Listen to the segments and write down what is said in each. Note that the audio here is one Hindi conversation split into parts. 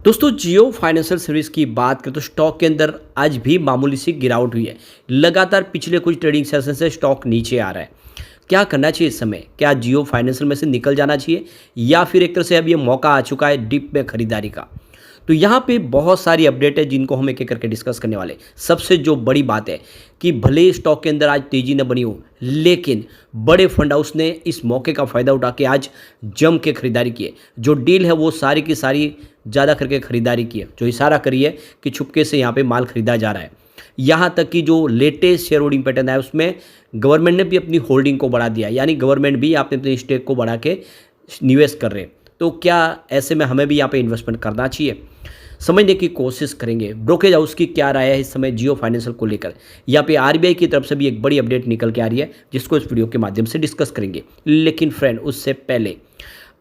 दोस्तों जियो फाइनेंशियल सर्विस की बात करें तो स्टॉक के अंदर आज भी मामूली सी गिरावट हुई है। लगातार पिछले कुछ ट्रेडिंग सेशन से स्टॉक नीचे आ रहा है। क्या करना चाहिए इस समय? क्या जियो फाइनेंशियल में से निकल जाना चाहिए या फिर एक तरह से अब ये मौका आ चुका है डिप में खरीदारी का? तो यहाँ पे बहुत सारी अपडेट है जिनको हम एक एक करके डिस्कस करने वाले। सबसे जो बड़ी बात है कि भले स्टॉक के अंदर आज तेजी न बनी हो, लेकिन बड़े फंड हाउस ने इस मौके का फ़ायदा उठा के आज जम के खरीदारी की है। जो डील है वो सारी की सारी ज़्यादा करके खरीदारी की है, जो इशारा करी है कि छुपके से यहाँ पे माल खरीदा जा रहा है। यहाँ तक कि जो लेटेस्ट शेयर होल्डिंग पैटर्न है उसमें गवर्नमेंट ने भी अपनी होल्डिंग को बढ़ा दिया, यानी गवर्नमेंट भी यहाँ पे अपने स्टेक को बढ़ा के निवेश कर रहे हैं। तो क्या ऐसे में हमें भी यहाँ पे इन्वेस्टमेंट करना चाहिए? समझने की कोशिश करेंगे ब्रोकेज हाउस की क्या राय है इस समय जियो फाइनेंशियल को लेकर। यहाँ पे आरबीआई की तरफ से भी एक बड़ी अपडेट निकल के आ रही है जिसको इस वीडियो के माध्यम से डिस्कस करेंगे। लेकिन फ्रेंड, उससे पहले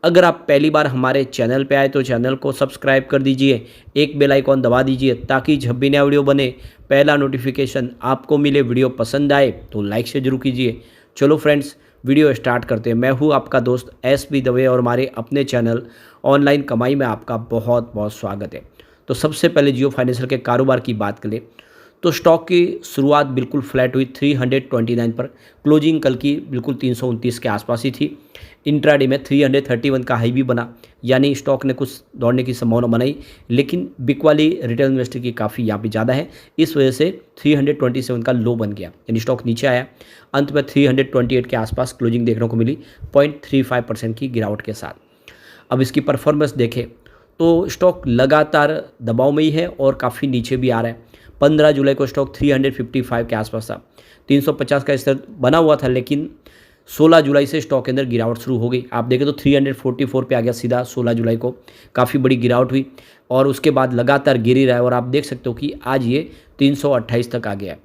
अगर आप पहली बार हमारे चैनल पे आए तो चैनल को सब्सक्राइब कर दीजिए, एक बेल आइकॉन दबा दीजिए ताकि जब भी नया वीडियो बने पहला नोटिफिकेशन आपको मिले। वीडियो पसंद आए तो लाइक से जरूर कीजिए। चलो फ्रेंड्स, वीडियो स्टार्ट करते हैं। मैं हूँ आपका दोस्त एस.बी. दवे और हमारे अपने चैनल ऑनलाइन कमाई में आपका बहुत बहुत स्वागत है। तो सबसे पहले जियो फाइनेंशियल के कारोबार की बात करें तो स्टॉक की शुरुआत बिल्कुल फ्लैट हुई 329 पर। क्लोजिंग कल की बिल्कुल 329 के आसपास ही थी। इंट्राडे में 331 का हाई भी बना, यानी स्टॉक ने कुछ दौड़ने की संभावना बनाई, लेकिन बिक वाली रिटेल इन्वेस्टर की काफ़ी यहाँ पे ज़्यादा है, इस वजह से 327 का लो बन गया, यानी स्टॉक नीचे आया। अंत में 328 के आसपास क्लोजिंग देखने को मिली 0.35% की गिरावट के साथ। अब इसकी परफॉर्मेंस देखें तो स्टॉक लगातार दबाव में ही है और काफ़ी नीचे भी आ रहा है। 15 जुलाई को स्टॉक 355 के आसपास था, 350 का स्तर बना हुआ था, लेकिन 16 जुलाई से स्टॉक के अंदर गिरावट शुरू हो गई। आप देखें तो 344 पे आ गया सीधा 16 जुलाई को, काफ़ी बड़ी गिरावट हुई और उसके बाद लगातार गिर ही रहा है और आप देख सकते हो कि आज ये 328 तक आ गया है।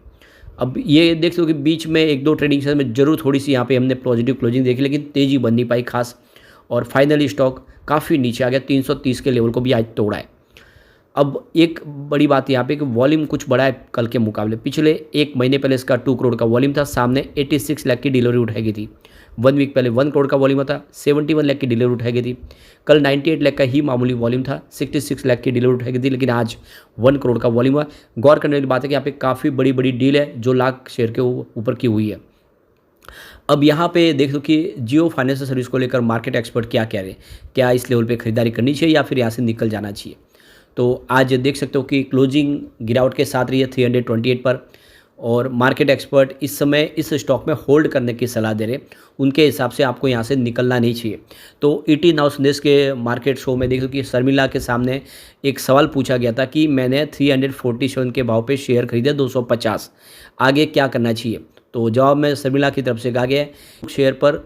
अब ये देख सकते हो कि बीच में एक दो ट्रेडिंग सेशन में जरूर थोड़ी सी यहाँ पे हमने पॉजिटिव क्लोजिंग देखी, लेकिन तेज़ी बन नहीं पाई खास, और फाइनली स्टॉक काफ़ी नीचे आ गया, 330 के लेवल को भी आज तोड़ा है। अब एक बड़ी बात यहाँ पे कि वॉल्यूम कुछ बढ़ा है कल के मुकाबले। पिछले एक महीने पहले इसका 2 करोड़ का वॉल्यूम था, सामने 86 लाख की डिलीवरी उठाई गई थी। 1 वीक पहले 1 करोड़ का वॉल्यूम था, 71 लाख की डिलीवरी उठाई गई थी। कल 98 लाख का ही मामूली वॉल्यूम था, 66 लाख की डिलीवरी उठाई गई थी, लेकिन आज 1 करोड़ का वॉल्यूम हुआ। गौर करने वाली बात है कि यहाँ पे काफ़ी बड़ी बड़ी डील है जो लाख शेयर के ऊपर की हुई है। अब यहाँ पे देख लो कि जियो फाइनेंशियल सर्विस को लेकर मार्केट एक्सपर्ट क्या कह रहे हैं, क्या इस लेवल पे खरीदारी करनी चाहिए या फिर यहाँ से निकल जाना चाहिए। तो आज देख सकते हो कि क्लोजिंग गिरावट के साथ रही है 328 पर, और मार्केट एक्सपर्ट इस समय इस स्टॉक में होल्ड करने की सलाह दे रहे हैं। उनके हिसाब से आपको यहाँ से निकलना नहीं चाहिए। तो ईटी नाउ संदेश के मार्केट शो में देखो कि शर्मिला के सामने एक सवाल पूछा गया था कि मैंने 347 के भाव पे शेयर खरीदे 250, आगे क्या करना चाहिए। तो जवाब में शर्मिला की तरफ से कहा गया है शेयर पर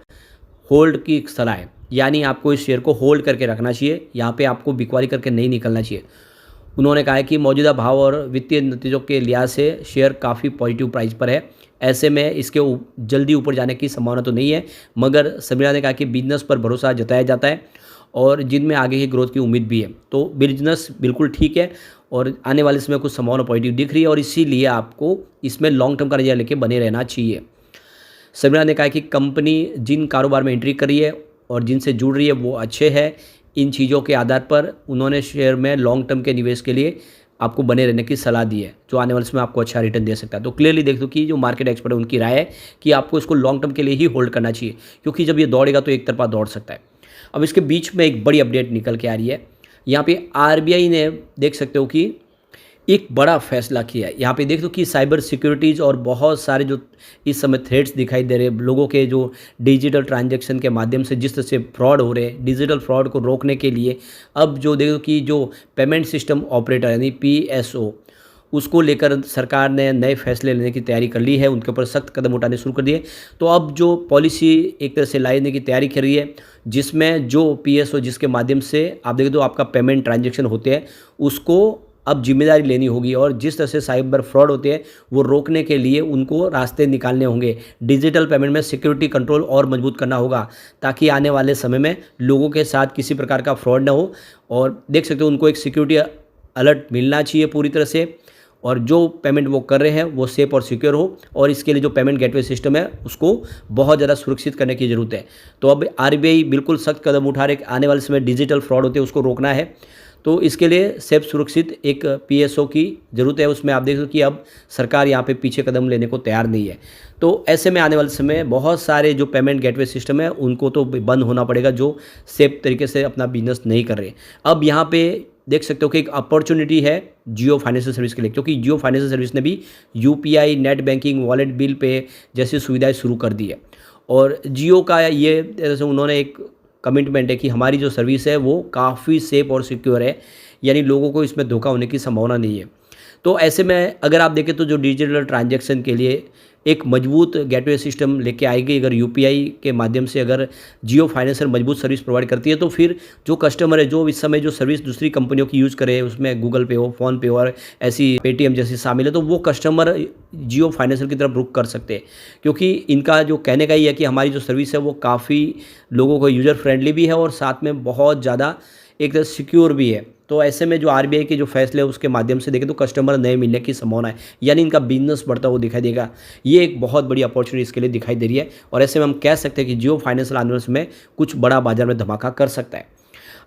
होल्ड की सलाह है, यानी आपको इस शेयर को होल्ड करके रखना चाहिए, यहाँ पे आपको बिकवाली करके नहीं निकलना चाहिए। उन्होंने कहा है कि मौजूदा भाव और वित्तीय नतीजों के लिहाज से शेयर काफ़ी पॉजिटिव प्राइस पर है, ऐसे में इसके जल्दी ऊपर जाने की संभावना तो नहीं है, मगर शर्मिला ने कहा कि बिजनेस पर भरोसा जताया जाता है और जिनमें आगे की ग्रोथ की उम्मीद भी है। तो बिजनेस बिल्कुल ठीक है और आने वाले समय कुछ संभावना पॉजिटिव दिख रही है और इसीलिए आपको इसमें लॉन्ग टर्म का नजरिया लेके बने रहना चाहिए। शर्मिला ने कहा कि कंपनी जिन कारोबार में एंट्री करी है और जिनसे जुड़ रही है वो अच्छे हैं। इन चीज़ों के आधार पर उन्होंने शेयर में लॉन्ग टर्म के निवेश के लिए आपको बने रहने की सलाह दी है, जो आने वाले समय आपको अच्छा रिटर्न दे सकता है। तो क्लियरली देख दो कि जो मार्केट एक्सपर्ट है उनकी राय है कि आपको इसको लॉन्ग टर्म के लिए ही होल्ड करना चाहिए, क्योंकि जब ये दौड़ेगा तो एक तरफा दौड़ सकता है। अब इसके बीच में एक बड़ी अपडेट निकल के आ रही है। यहाँ पे आरबीआई ने देख सकते हो कि एक बड़ा फैसला किया है। यहाँ पे देख दो कि साइबर सिक्योरिटीज़ और बहुत सारे जो इस समय थ्रेट्स दिखाई दे रहे हैं लोगों के, जो डिजिटल ट्रांजैक्शन के माध्यम से जिस तरह से फ्रॉड हो रहे हैं, डिजिटल फ्रॉड को रोकने के लिए अब जो देखो कि जो पेमेंट सिस्टम ऑपरेटर यानी पीएसओ, उसको लेकर सरकार ने नए फैसले लेने की तैयारी कर ली है, उनके ऊपर सख्त कदम उठाने शुरू कर दिए। तो अब जो पॉलिसी एक तरह से लाने की तैयारी कर रही है, जिसमें जो पीएसओ जिसके माध्यम से आप देखें तो आपका पेमेंट ट्रांजैक्शन होते हैं, उसको अब जिम्मेदारी लेनी होगी और जिस तरह से साइबर फ्रॉड होते हैं वो रोकने के लिए उनको रास्ते निकालने होंगे। डिजिटल पेमेंट में सिक्योरिटी कंट्रोल और मजबूत करना होगा ताकि आने वाले समय में लोगों के साथ किसी प्रकार का फ्रॉड ना हो। और देख सकते हो उनको एक सिक्योरिटी अलर्ट मिलना चाहिए पूरी तरह से, और जो पेमेंट वो कर रहे हैं वो सेफ और सिक्योर हो, और इसके लिए जो पेमेंट गेटवे सिस्टम है उसको बहुत ज़्यादा सुरक्षित करने की ज़रूरत है। तो अब आरबीआई बिल्कुल सख्त कदम उठा रहे, आने वाले समय डिजिटल फ्रॉड होते हैं उसको रोकना है। तो इसके लिए सेफ सुरक्षित एक पीएसओ की ज़रूरत है। उसमें आप देख सकते हो कि अब सरकार यहाँ पे पीछे कदम लेने को तैयार नहीं है। तो ऐसे में आने वाले समय बहुत सारे जो पेमेंट गेटवे सिस्टम है उनको तो बंद होना पड़ेगा, जो सेफ तरीके से अपना बिजनेस नहीं कर रहे। अब यहाँ पे देख सकते हो कि एक अपॉर्चुनिटी है जियो फाइनेंशियल सर्विस के लिए, क्योंकि जियो फाइनेंशियल सर्विस ने भी UPI, net banking, wallet, bill pay जैसी सुविधाएं शुरू कर दी है। और जियो का ये जैसे उन्होंने एक कमिटमेंट है कि हमारी जो सर्विस है वो काफ़ी सेफ और सिक्योर है, यानी लोगों को इसमें धोखा होने की संभावना नहीं है। तो ऐसे में अगर आप देखें तो जो डिजिटल ट्रांजैक्शन के लिए एक मजबूत गेटवे सिस्टम लेके आएगी, अगर यूपीआई के माध्यम से अगर जियो फाइनेंशियल मजबूत सर्विस प्रोवाइड करती है, तो फिर जो कस्टमर है जो इस समय जो सर्विस दूसरी कंपनियों की यूज़ करे, उसमें गूगल पे हो, फ़ोन पे हो और ऐसी पेटीएम जैसी शामिल है, तो वो कस्टमर जियो फाइनेंशियल की तरफ रुख कर सकते हैं, क्योंकि इनका जो कहने का ही है कि हमारी जो सर्विस है वो काफ़ी लोगों को यूज़र फ्रेंडली भी है और साथ में बहुत ज़्यादा एक तरह सिक्योर भी है। तो ऐसे में जो आरबीआई के जो फैसले है उसके माध्यम से देखें तो कस्टमर नए मिलने की संभावना है, यानी इनका बिजनेस बढ़ता हुआ दिखाई देगा। ये एक बहुत बड़ी अपॉर्चुनिटी इसके लिए दिखाई दे रही है और ऐसे में हम कह सकते हैं कि जियो फाइनेंशियल आने वाले समय में कुछ बड़ा बाजार में धमाका कर सकता है।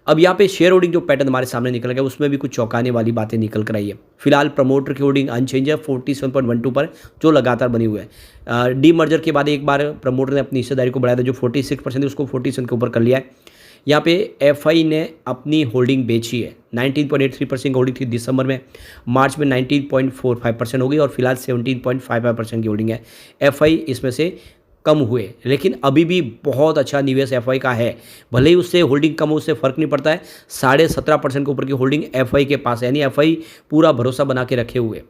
अब यहाँ पे शेयर होल्डिंग जो पैटर्न हमारे सामने निकल गया उसमें भी कुछ चौंकाने वाली बातें निकल कर आई है। फिलहाल प्रमोटर की होल्डिंग अनचेंज है 47.12 पर, जो लगातार बनी हुई है। डी मर्जर के बाद एक बार प्रमोटर ने अपनी हिस्सेदारी को बढ़ाया था, जो 46% थी उसको 47 के ऊपर कर लिया है। यहाँ पे एफआई ने अपनी होल्डिंग बेची है। 19.83% होल्डिंग थी दिसंबर में, मार्च में 19.45% हो गई और फिलहाल 17.55% की होल्डिंग है। एफआई इसमें से कम हुए, लेकिन अभी भी बहुत अच्छा निवेश एफआई का है। भले ही उससे होल्डिंग कम हो, उससे फ़र्क नहीं पड़ता है। 17.5% के ऊपर की होल्डिंग एफआई के पास है, यानी एफआई पूरा भरोसा बना के रखे हुए।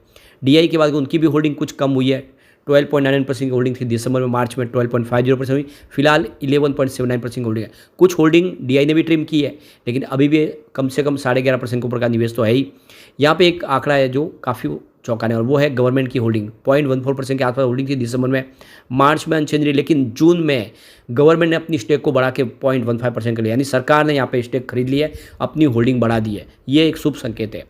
डीआई के बाद उनकी भी होल्डिंग कुछ कम हुई है। 12.99% की होल्डिंग थी दिसंबर में, मार्च में 12.50% हुई, फिलहाल 11.79% की होल्डिंग है। कुछ होल्डिंग डीआई ने भी ट्रिम की है, लेकिन अभी भी कम से कम 11.5% के ऊपर का निवेश तो है ही। यहाँ पे एक आंकड़ा है जो काफ़ी चौंकाने और वो है गवर्नमेंट की होल्डिंग। 0.14% के आसपास होल्डिंग थी दिसंबर में, मार्च में अनचेंज रही, लेकिन जून में गवर्नमेंट ने अपनी स्टेक को बढ़ा के 0.15% के लिए, यानी सरकार ने यहाँ पे स्टेक खरीद ली है, अपनी होल्डिंग बढ़ा दी है। ये एक शुभ संकेत है।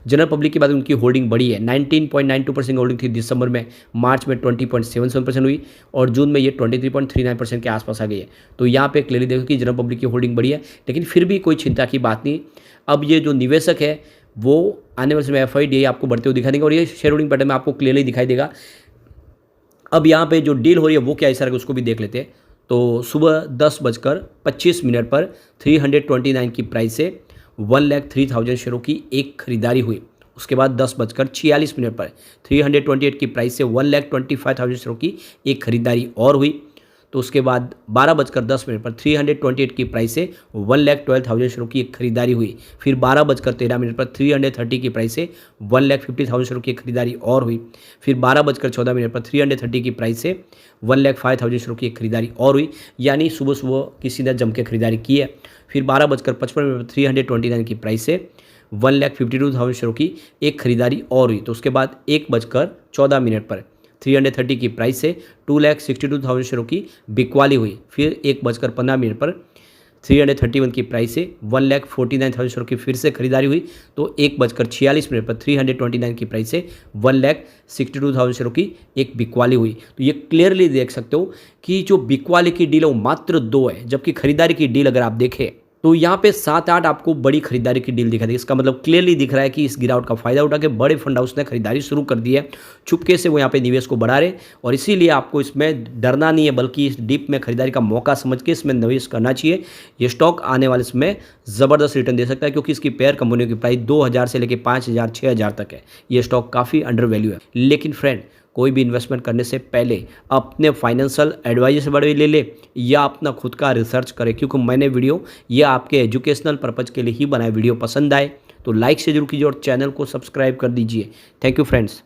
जनरल पब्लिक के बाद उनकी होल्डिंग बढ़ी है। 19.92% होल्डिंग थी दिसंबर में, मार्च में 20.77% हुई और जून में ये 23.39% के आसपास आ गई है। तो यहाँ पे क्लियरली देखो कि जनरल पब्लिक की होल्डिंग बढ़ी है, लेकिन फिर भी कोई चिंता की बात नहीं। अब ये जो निवेशक है वो आने वाले समय एफआईडी आपको बढ़ते हुए दिखाई देंगे और ये शेयर होल्डिंग पैटर्न में आपको क्लियरली दिखाई देगा। अब यहाँ पे जो डील हो रही है वो क्या इशारा है उसको भी देख लेते हैं। तो सुबह 10:25 पर 329 की प्राइस से 1,03,000 शेयरों की एक खरीदारी हुई। उसके बाद 10:46 पर 328 की प्राइस से 1,25,000 शेयरों की एक खरीदारी और हुई। तो उसके बाद 12:10 पर 328 की प्राइस से 1,12,000 शेयरों की एक खरीदारी हुई। फिर 12:13 पर 330 की प्राइस से 1,50,000 शेयरों की एक खरीदारी और हुई। फिर 12:14 पर 330 की प्राइस से 1,05,000 शेयरों की एक खरीदारी और हुई, यानी सुबह सुबह किसी ने जम के खरीदारी की है। फिर 12:55 पर 329 की प्राइस से 1,52,000 शेयरों की एक खरीदारी और हुई। तो उसके बाद 1:14 पर 330 की प्राइस से 2,62,000 शेयरों की बिकवाली हुई। फिर 1:15 पर 331 की प्राइस से 1,49,000 शेयरों की फिर से खरीदारी हुई। तो 1:46 पर 329 की प्राइस से 1,62,000 शेयरों की एक बिकवाली हुई। तो ये क्लियरली देख सकते हो कि जो बिकवाली की डील है वो मात्र 2 है, जबकि खरीदारी की डील अगर आप देखें तो यहाँ पे 7-8 आपको बड़ी खरीदारी की डील दिखाई दी। इसका मतलब क्लियरली दिख रहा है कि इस गिरावट का फायदा उठा के बड़े फंड हाउस ने खरीदारी शुरू कर दी है। चुपके से वो यहाँ पे निवेश को बढ़ा रहे और इसीलिए आपको इसमें डरना नहीं है, बल्कि इस डिप में खरीदारी का मौका समझ के इसमें निवेश करना चाहिए। ये स्टॉक आने वाले समय ज़बरदस्त रिटर्न दे सकता है, क्योंकि इसकी पेयर कंपनियों की प्राइस 2,000 से लेकर 5,000 6,000 तक है। ये स्टॉक काफ़ी अंडर वैल्यू है। लेकिन फ्रेंड, कोई भी इन्वेस्टमेंट करने से पहले अपने फाइनेंशियल एडवाइजर से बड़े ले या अपना खुद का रिसर्च करें, क्योंकि मैंने वीडियो ये आपके एजुकेशनल पर्पज़ के लिए ही बनाया। वीडियो पसंद आए तो लाइक से जरूर कीजिए और चैनल को सब्सक्राइब कर दीजिए। Thank you friends.